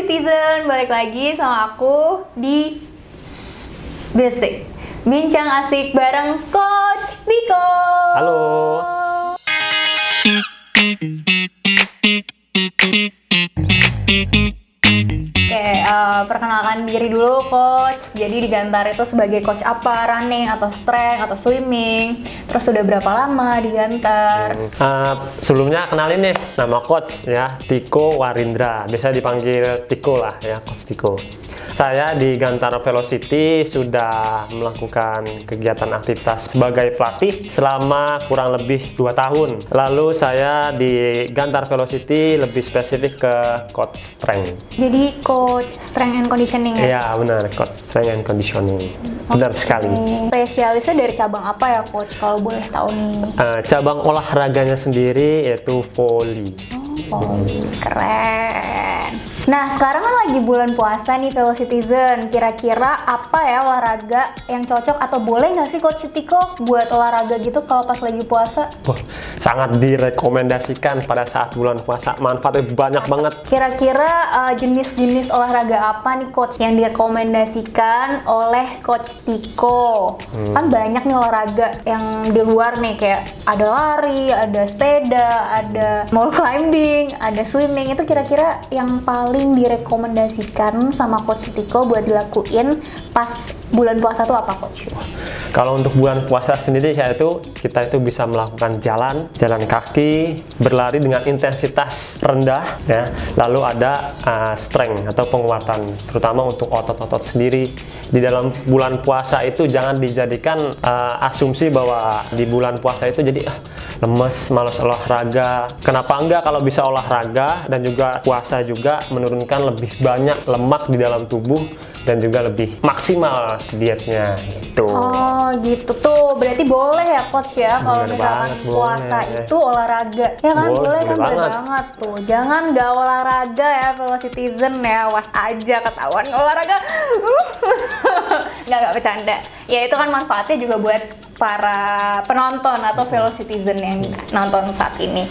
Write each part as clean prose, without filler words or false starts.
Citizen, balik lagi sama aku di Basic Bincang Asik bareng Coach Tiko. Halo. Oke, perkenalkan diri dulu Coach. Jadi di Gantar itu sebagai coach apa? Running atau strength atau swimming? Terus udah berapa lama di Gantar? Sebelumnya kenalin nih, nama coach ya, Tiko Warindra. Biasa dipanggil Tiko lah ya, Coach Tiko. Saya di Gantar Velocity sudah melakukan kegiatan aktivitas sebagai pelatih selama kurang lebih 2 tahun. Lalu saya di Gantar Velocity lebih spesifik ke coach strength. Jadi coach strength and conditioning ya? Iya benar, coach strength and conditioning. Benar sekali. Spesialisnya dari cabang apa ya Coach, kalau boleh tahu nih? Cabang olahraganya sendiri yaitu volley. Volley, keren. Nah, sekarang kan lagi bulan puasa nih fellow citizen. Kira-kira apa ya olahraga yang cocok atau boleh nggak sih Coach Tiko buat olahraga gitu kalau pas lagi puasa? Sangat direkomendasikan pada saat bulan puasa. Manfaatnya banyak banget. Kira-kira jenis-jenis olahraga apa nih Coach yang direkomendasikan oleh Coach Tiko? Kan banyak nih olahraga yang di luar nih, kayak ada lari, ada sepeda, ada wall climbing, ada swimming. Itu kira-kira yang paling direkomendasikan sama Coach Tiko buat dilakuin pas bulan puasa tuh apa Coach? Kalau untuk bulan puasa sendiri kita itu bisa melakukan jalan kaki, berlari dengan intensitas rendah ya. Lalu ada strength atau penguatan, terutama untuk otot-otot sendiri. Di dalam bulan puasa itu jangan dijadikan asumsi bahwa di bulan puasa itu jadi lemes, malas olahraga. Kenapa enggak kalau bisa olahraga dan juga puasa juga menurunkan lebih banyak lemak di dalam tubuh dan juga lebih maksimal dietnya gitu. Oh gitu tuh, berarti boleh ya Coach ya kalau misalkan puasa boleh. Itu olahraga ya kan? Boleh kan, boleh banget. banget tuh. Jangan nggak olahraga ya fellow citizen ya, was aja ketahuan olahraga. nggak bercanda. Ya itu kan manfaatnya juga buat para penonton atau fellow citizen yang nonton saat ini.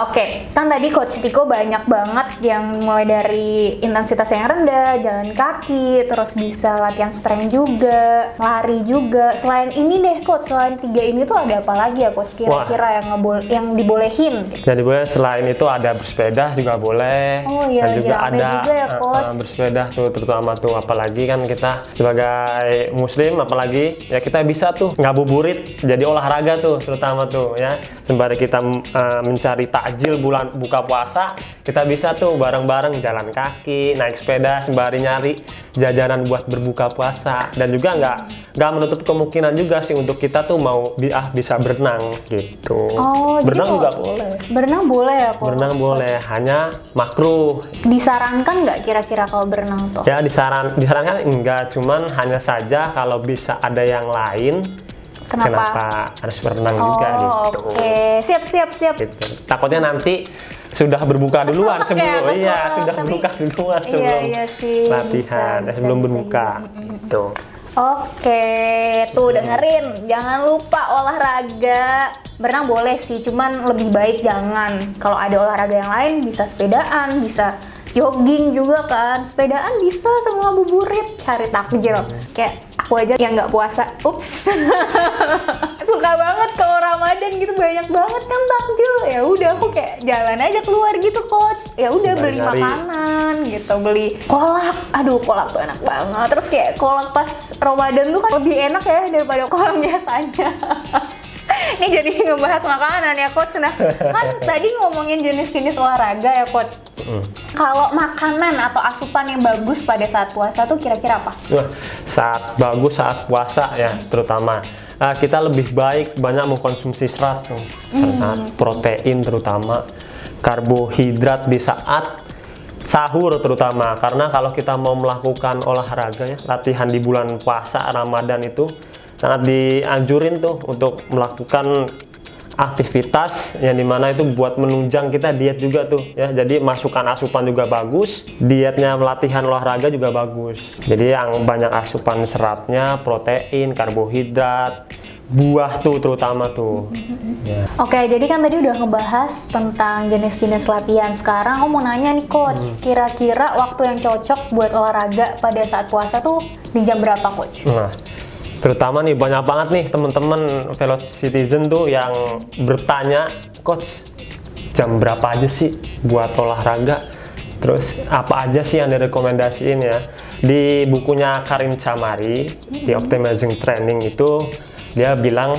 Oke, kan tadi Coach Tiko banyak banget yang mulai dari intensitas yang rendah, jalan kaki, terus bisa latihan strength juga, lari juga. Selain ini deh Coach, selain 3 ini tuh ada apa lagi ya Coach kira-kira yang dibolehin? Jadi boleh, selain itu ada bersepeda juga boleh. Oh iya, dan juga rame ada juga ya, Coach. Bersepeda tuh, terutama tuh apalagi kan kita sebagai muslim, apalagi ya kita bisa tuh ngabuburit jadi olahraga tuh, terutama tuh ya, sembari kita mencari takjil bulan buka puasa, kita bisa tuh bareng-bareng jalan kaki, naik sepeda sembari nyari jajanan buat berbuka puasa. Dan juga nggak menutup kemungkinan juga sih untuk kita tuh mau bisa berenang gitu. Oh, berenang jadi juga boleh. Berenang boleh ya Coach? Berenang boleh, hanya makruh. Disarankan nggak kira-kira kalau berenang tuh? Ya disarankan enggak, cuman hanya saja kalau bisa ada yang lain. Kenapa harus berenang juga gitu. Oke, siap. Gitu. Takutnya nanti sudah berbuka duluan sebelum sudah berbuka duluan sebelum latihan, sebelum berbuka gitu. Oke, tuh dengerin, jangan lupa olahraga. Berenang boleh sih, cuman lebih baik jangan. Kalau ada olahraga yang lain, bisa sepedaan, bisa jogging juga kan. Sepedaan bisa semua buburit, cari takjil. Kayak aku aja yang nggak puasa, ups. Suka banget kalau Ramadan gitu, banyak banget kan takjil. Ya udah aku kayak jalan aja keluar gitu Coach. Ya udah beli makanan gitu, beli kolak. Aduh, kolak tuh enak banget. Terus kayak kolak pas Ramadan tuh kan lebih enak ya daripada kolak biasanya. Ini jadi ngebahas makanan ya Coach. Nah, kan tadi ngomongin jenis-jenis olahraga ya Coach. Kalau makanan atau asupan yang bagus pada saat puasa tuh kira-kira apa? Saat puasa ya, terutama kita lebih baik banyak mengkonsumsi serat, protein terutama, karbohidrat di saat sahur terutama. Karena kalau kita mau melakukan olahraga ya, latihan di bulan puasa Ramadan itu sangat dianjurin tuh untuk melakukan aktivitas yang dimana itu buat menunjang kita diet juga tuh ya. Jadi masukan asupan juga bagus, dietnya latihan olahraga juga bagus. Jadi yang banyak asupan seratnya, protein, karbohidrat, buah tuh terutama tuh. Ya. Oke, jadi kan tadi udah ngebahas tentang jenis-jenis latihan. Sekarang aku mau nanya nih coach, kira-kira waktu yang cocok buat olahraga pada saat puasa tuh di jam berapa coach? Nah, terutama nih banyak banget nih teman-teman fellow citizen tuh yang bertanya, coach jam berapa aja sih buat olahraga? Terus apa aja sih yang direkomendasiin ya? Di bukunya Karim Chamari di Optimizing Training itu dia bilang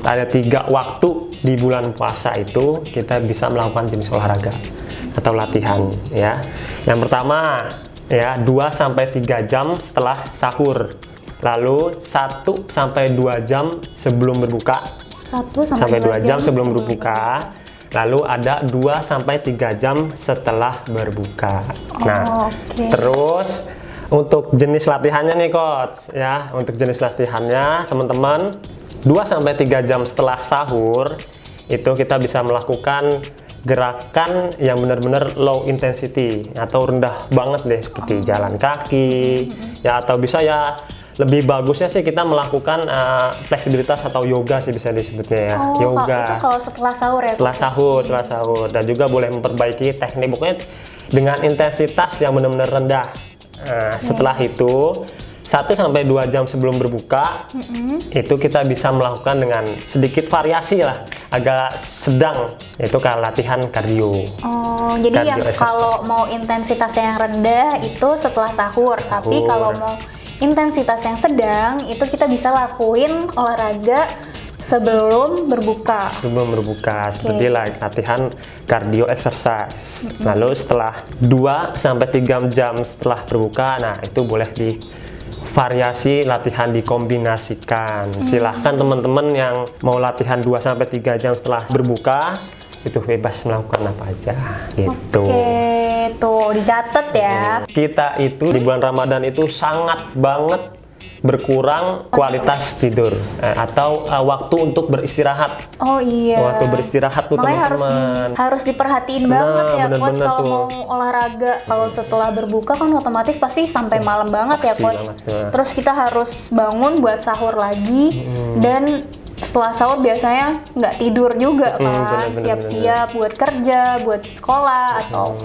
ada 3 waktu di bulan puasa itu kita bisa melakukan jenis olahraga atau latihan ya. Yang pertama ya 2-3 jam setelah sahur. Lalu 1-2 jam sebelum berbuka. 1-2 jam sebelum berbuka. Lalu ada 2-3 jam setelah berbuka. Terus untuk jenis latihannya nih coach ya, untuk jenis latihannya teman-teman 2-3 jam setelah sahur itu kita bisa melakukan gerakan yang benar-benar low intensity atau rendah banget deh, seperti jalan kaki ya, atau bisa ya lebih bagusnya sih kita melakukan fleksibilitas atau yoga sih bisa disebutnya ya. Yoga. Itu kalau setelah sahur ya? Setelah sahur. Dan juga boleh memperbaiki teknik pokoknya dengan intensitas yang benar-benar rendah. Setelah itu 1-2 jam sebelum berbuka itu kita bisa melakukan dengan sedikit variasi lah, agak sedang, itu kalau latihan kardio. Jadi yang kalau mau intensitas yang rendah itu setelah sahur, tapi kalau mau intensitas yang sedang itu kita bisa lakuin olahraga sebelum berbuka. Seperti latihan cardio exercise. Lalu setelah 2-3 jam setelah berbuka, nah itu boleh di variasi latihan dikombinasikan. Silahkan teman-teman yang mau latihan 2-3 jam setelah berbuka itu bebas melakukan apa aja gitu. Oke, tuh dicatat ya. Kita itu di bulan Ramadan itu sangat banget berkurang kualitas tidur atau waktu untuk beristirahat. Oh iya. Waktu beristirahat tuh teman-teman. Harus diperhatiin banget ya coach kalau mau olahraga. Kalau setelah berbuka kan otomatis pasti sampai malam banget ya coach. Terus kita harus bangun buat sahur lagi dan setelah sahur biasanya nggak tidur juga kan, siap-siap buat kerja, buat sekolah atau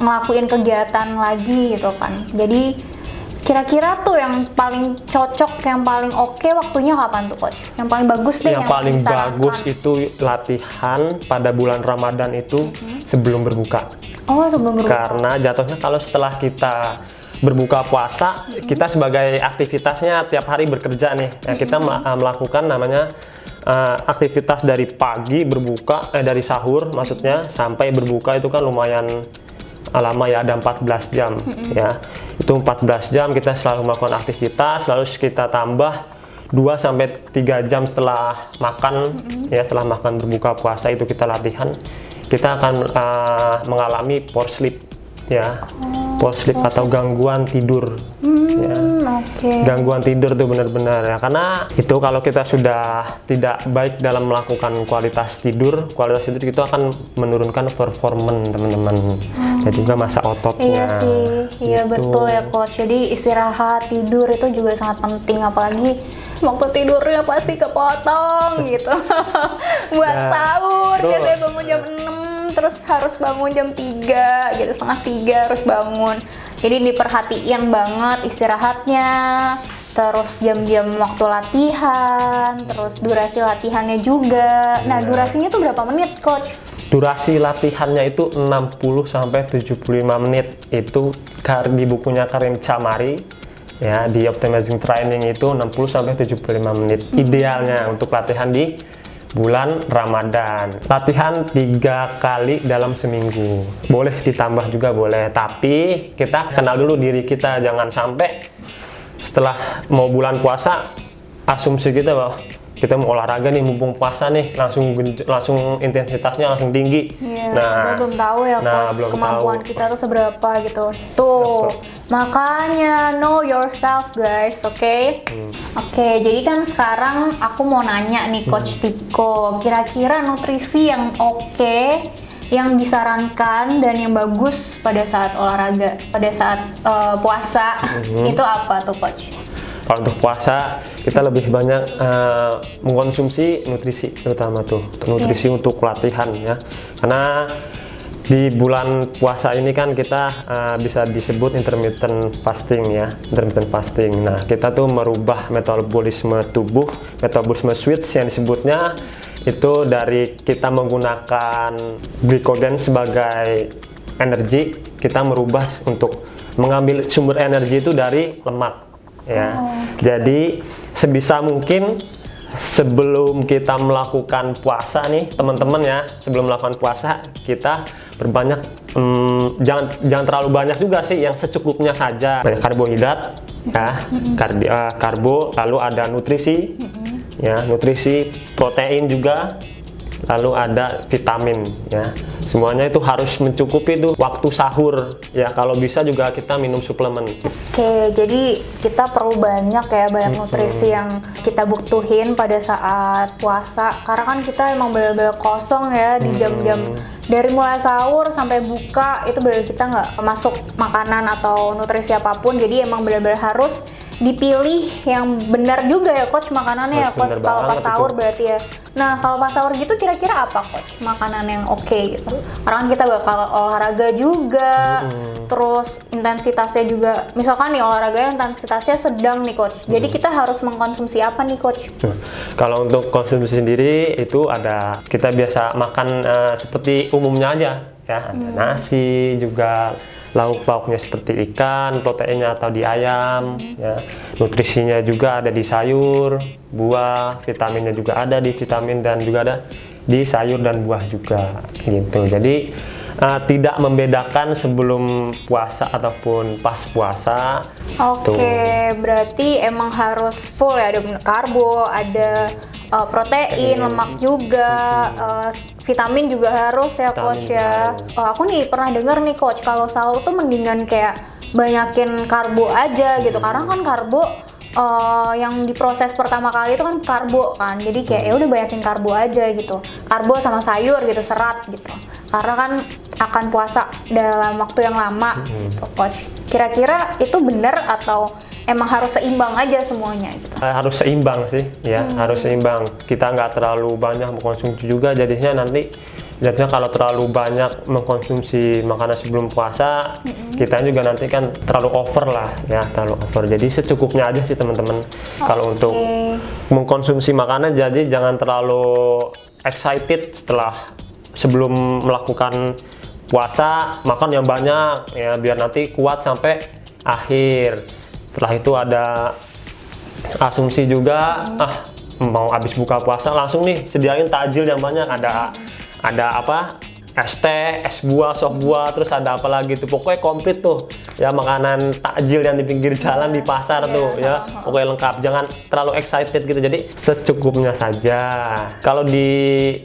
ngelakuin kegiatan lagi gitu kan. Jadi kira-kira tuh yang paling cocok, yang paling oke waktunya kapan tuh coach? Yang paling bagus deh yang paling bagus itu latihan pada bulan Ramadan itu sebelum berbuka. Sebelum berbuka. Karena jatuhnya kalau setelah kita berbuka puasa, kita sebagai aktivitasnya tiap hari bekerja nih. Ya, kita melakukan namanya aktivitas dari pagi berbuka, dari sahur maksudnya sampai berbuka itu kan lumayan lama ya, ada 14 jam ya. Itu 14 jam kita selalu melakukan aktivitas, lalu kita tambah 2-3 jam setelah makan ya, setelah makan berbuka puasa itu kita latihan. Kita akan mengalami poor sleep ya. Poor sleep atau gangguan tidur ya. Gangguan tidur tuh benar-benar ya, karena itu kalau kita sudah tidak baik dalam melakukan kualitas tidur itu akan menurunkan performan teman-teman dan juga masa ototnya. Iya sih, iya gitu. Betul ya coach. Jadi istirahat tidur itu juga sangat penting, apalagi waktu tidurnya pasti kepotong gitu. Buat sahur biasanya bangun jam 6 terus harus bangun jam 3 gitu, setengah 3 harus bangun. Jadi diperhatiin banget istirahatnya, terus jam-jam waktu latihan, terus durasi latihannya juga. Nah, durasinya tuh berapa menit, coach? Durasi latihannya itu 60-75 menit. Itu di bukunya Karim Chamari ya, di Optimizing Training itu 60-75 menit. Idealnya untuk latihan di bulan Ramadan. Latihan 3 kali dalam seminggu. Boleh ditambah juga boleh, tapi kita kenal dulu diri kita, jangan sampai setelah mau bulan puasa asumsi kita bahwa kita mau olahraga nih mumpung puasa nih langsung intensitasnya langsung tinggi. Nah, belum tahu ya kemampuan kita tuh seberapa gitu. Tuh. Makanya know yourself guys, oke? Oke, jadi kan sekarang aku mau nanya nih Coach Tiko, kira-kira nutrisi yang oke, yang disarankan dan yang bagus pada saat olahraga, pada saat puasa itu apa tuh Coach? Kalau untuk puasa kita lebih banyak mengkonsumsi nutrisi, terutama tuh nutrisi untuk latihan ya, karena di bulan puasa ini kan kita bisa disebut intermittent fasting ya, intermittent fasting. Nah, kita tuh merubah metabolisme tubuh, metabolisme switch yang disebutnya itu dari kita menggunakan glikogen sebagai energi, kita merubah untuk mengambil sumber energi itu dari lemak ya. Jadi sebisa mungkin sebelum kita melakukan puasa nih teman-teman ya, sebelum melakukan puasa kita berbanyak jangan terlalu banyak juga sih, yang secukupnya saja. Banyak karbohidrat ya, karbo, lalu ada nutrisi ya, nutrisi, protein juga, lalu ada vitamin ya. Semuanya itu harus mencukupi tuh waktu sahur ya, kalau bisa juga kita minum suplemen. Oke, jadi kita perlu banyak ya, banyak nutrisi yang kita butuhin pada saat puasa, karena kan kita emang benar-benar kosong ya di jam-jam dari mulai sahur sampai buka, itu benar kita nggak masuk makanan atau nutrisi apapun. Jadi emang benar-benar harus dipilih yang benar juga ya coach makanannya ya coach, kalau pas sahur berarti ya. Nah, kalau pas sahur gitu kira-kira apa coach makanan yang oke gitu? Karena kan kita bakal olahraga juga, terus intensitasnya juga, misalkan nih olahraga intensitasnya sedang nih coach, jadi kita harus mengkonsumsi apa nih coach? Kalau untuk konsumsi sendiri itu ada, kita biasa makan seperti umumnya aja ya, ada nasi juga, lauk pauknya seperti ikan, proteinnya atau di ayam ya. Nutrisinya juga ada di sayur, buah, vitaminnya juga ada di vitamin dan juga ada di sayur dan buah juga gitu. Jadi tidak membedakan sebelum puasa ataupun pas puasa. Oke, berarti emang harus full ya, ada karbo, ada protein, lemak juga, vitamin juga harus ya coach ya. Aku nih pernah dengar nih coach, kalau sahur tuh mendingan kayak banyakin karbo aja gitu, karena kan karbo yang diproses pertama kali itu kan karbo kan, jadi kayak ya udah banyakin karbo aja gitu, karbo sama sayur gitu, serat gitu, karena kan akan puasa dalam waktu yang lama gitu coach. Kira-kira itu benar atau emang harus seimbang aja semuanya gitu? Harus seimbang sih ya, harus seimbang. Kita nggak terlalu banyak mengkonsumsi juga, jadinya kalau terlalu banyak mengkonsumsi makanan sebelum puasa, kita juga nanti kan terlalu over lah ya, terlalu over. Jadi secukupnya aja sih teman-teman. Kalau untuk mengkonsumsi makanan, jadi jangan terlalu excited sebelum melakukan puasa, makan yang banyak ya, biar nanti kuat sampai akhir. Setelah itu ada asumsi juga, mau habis buka puasa langsung nih sediain takjil yang banyak, ada apa, es teh, es buah, sop buah, terus ada apa lagi tuh, pokoknya komplit tuh ya, makanan takjil yang di pinggir jalan di pasar tuh ya, pokoknya lengkap. Jangan terlalu excited gitu, jadi secukupnya saja. Kalau di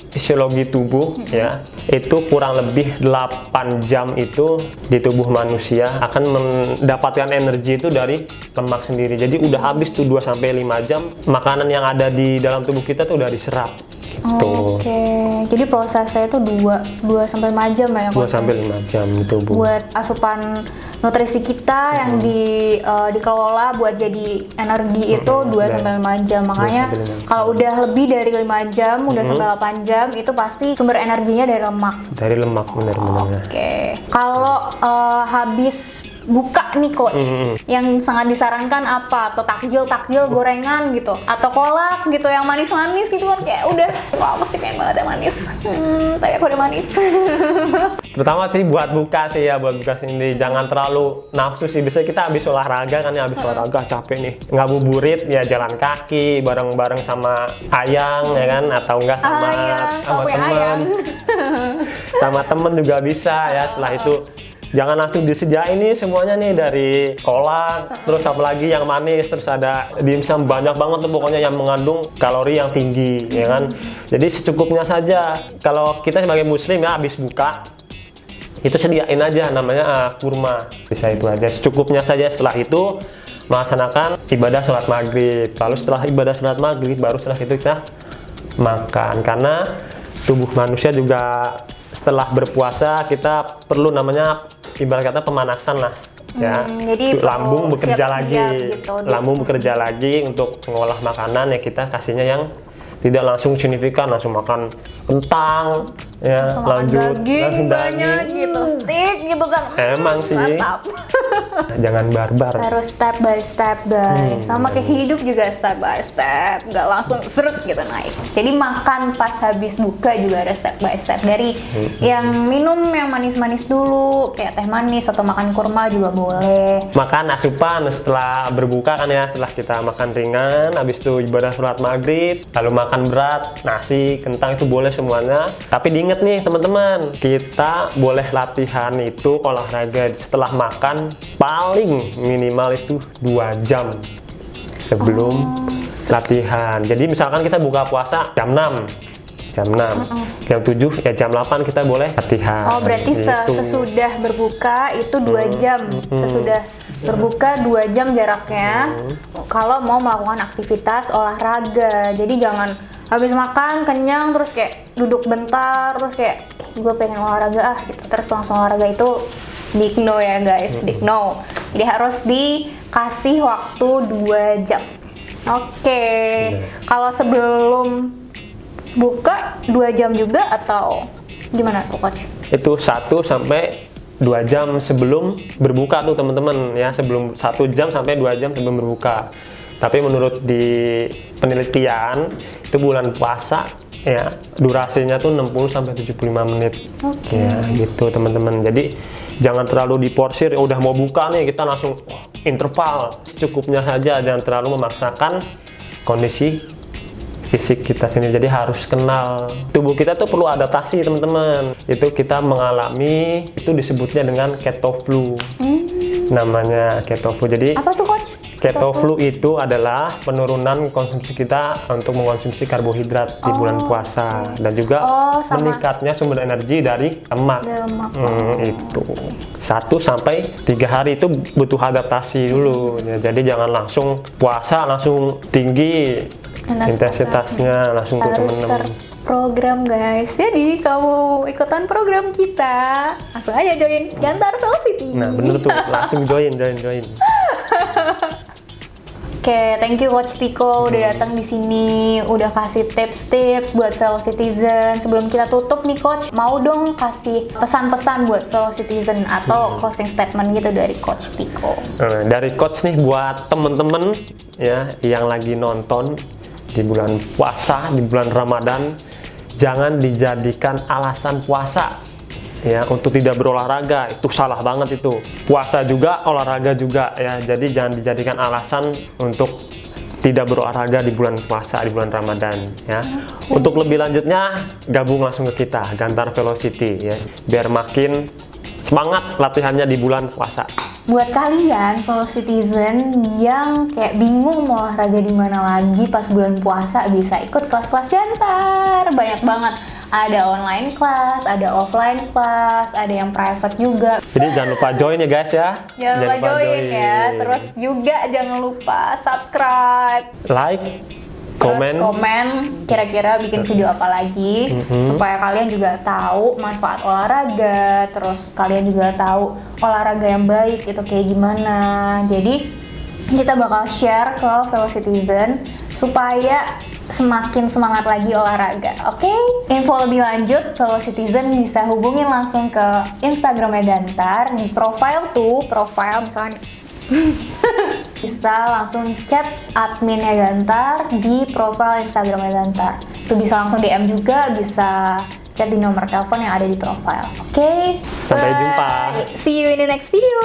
fisiologi tubuh ya, itu kurang lebih 8 jam itu di tubuh manusia akan mendapatkan energi itu dari lemak sendiri. Jadi udah habis tuh 2-5 jam makanan yang ada di dalam tubuh kita tuh udah diserap. Oke, jadi prosesnya itu 2-5 jam ya? 2-5 jam itu Bu. Buat asupan nutrisi kita yang dikelola buat jadi energi itu 2-5 jam. Makanya kalau udah lebih dari 5 jam, udah sampai 8 jam, itu pasti sumber energinya dari lemak. Dari lemak, benar-benar. Oke. Kalau habis buka nih coach, yang sangat disarankan apa? Atau takjil gorengan gitu, atau kolak gitu yang manis-manis gitu kan, kayak udah wah pasti pengen banget yang manis, tapi aku udah manis. Terutama sih buat buka sih ya, buat buka sendiri jangan terlalu nafsu sih. Biasanya kita habis olahraga kan ya, habis olahraga capek nih, ngabuburit ya, jalan kaki bareng-bareng sama ayang ya kan, atau enggak sama teman, sama temen juga bisa ya. Setelah itu jangan langsung disediain nih semuanya nih, dari kolak, terus apalagi yang manis, terus ada dimsum banyak banget tuh pokoknya yang mengandung kalori yang tinggi ya kan. Jadi secukupnya saja. Kalau kita sebagai muslim ya, habis buka itu sediain aja namanya kurma, bisa itu aja, secukupnya saja. Setelah itu melaksanakan ibadah sholat maghrib, lalu setelah ibadah sholat maghrib baru setelah itu kita makan, karena tubuh manusia juga setelah berpuasa kita perlu namanya ibarat kata pemanasan lah ya. Jadi Lambung perlu bekerja siap-siap lagi. gitu. Lambung bekerja lagi untuk mengolah makanan ya, kita kasihnya yang tidak langsung signifikan, langsung makan kentang ya, Langsung makan lanjut daging langsung banyak gitu, steak gitu kan. Emang sih. Mantap. Jangan barbar. Harus step by step guys. Sama kayak hidup juga step by step, nggak langsung seret gitu naik. Jadi makan pas habis buka juga ada step by step. Dari yang minum yang manis-manis dulu, kayak teh manis atau makan kurma juga boleh. Makan asupan setelah berbuka kan ya, setelah kita makan ringan, habis itu ibadah sholat maghrib, lalu makan berat, nasi, kentang itu boleh semuanya. Tapi diinget nih teman-teman, kita boleh latihan itu olahraga setelah makan paling minimal itu 2 jam sebelum latihan. Jadi misalkan kita buka puasa jam 6, jam 7, ya jam 8 kita boleh latihan. Oh berarti gitu. sesudah berbuka itu 2 jam. Sesudah berbuka 2 jam jaraknya kalau mau melakukan aktivitas olahraga. Jadi jangan habis makan kenyang terus kayak duduk bentar terus kayak gue pengen olahraga gitu, terus langsung olahraga. Itu big no ya guys, big no. Jadi harus dikasih waktu 2 jam. Oke. Kalau sebelum buka 2 jam juga atau gimana tuh coach? Itu 1 sampai 2 jam sebelum berbuka tuh teman-teman ya, sebelum 1 jam sampai 2 jam sebelum berbuka. Tapi menurut di penelitian itu bulan puasa ya durasinya tuh 60 sampai 75 menit. Ya gitu teman-teman. Jadi jangan terlalu diporsir, ya udah mau buka nih kita langsung interval, secukupnya saja, jangan terlalu memaksakan kondisi fisik kita sini. Jadi harus kenal tubuh kita tuh perlu adaptasi teman-teman. Itu kita mengalami, itu disebutnya dengan keto flu. Namanya keto flu. Jadi Apa tuh coach? keto flu itu adalah penurunan konsumsi kita untuk mengkonsumsi karbohidrat di bulan puasa dan juga sama. meningkatnya sumber energi dari lemak. Itu 1 sampai 3 hari itu butuh adaptasi dulu ya. Jadi jangan langsung puasa langsung tinggi intensitasnya langsung tuh Harus temen-temen. terprogram guys. Jadi kamu ikutan program kita, langsung aja join Gantar Velocity. Nah bener tuh, langsung join. Oke, thank you Coach Tiko udah datang di sini, udah kasih tips-tips buat fellow citizen. Sebelum kita tutup nih Coach, mau dong kasih pesan-pesan buat fellow citizen atau closing statement gitu dari Coach Tiko. Dari Coach nih buat temen-temen ya yang lagi nonton di bulan puasa, di bulan Ramadan, jangan dijadikan alasan puasa ya untuk tidak berolahraga. Itu salah banget itu. Puasa juga, olahraga juga ya. Jadi jangan dijadikan alasan untuk tidak berolahraga di bulan puasa, di bulan Ramadan ya. Untuk lebih lanjutnya gabung langsung ke kita Gantar Velocity ya, biar makin semangat latihannya di bulan puasa. Buat kalian fellow citizen yang kayak bingung mau olahraga di mana lagi pas bulan puasa, bisa ikut kelas-kelas Gantar. Banyak banget. Ada online class, ada offline class, ada yang private juga. Jadi jangan lupa join ya guys ya. Jangan lupa join ya. Terus juga jangan lupa subscribe, like, terus komen kira-kira bikin video apa lagi supaya kalian juga tahu manfaat olahraga, terus kalian juga tahu olahraga yang baik itu kayak gimana. Jadi kita bakal share ke fellow citizen supaya semakin semangat lagi olahraga. Oke? Info lebih lanjut fellow citizen bisa hubungin langsung ke Instagramnya Gantar. Di profile misalnya bisa langsung chat adminnya Gantar di profile Instagramnya Gantar. Itu bisa langsung DM juga, bisa chat di nomor telepon yang ada di profile. Oke? Sampai jumpa. See you in the next video.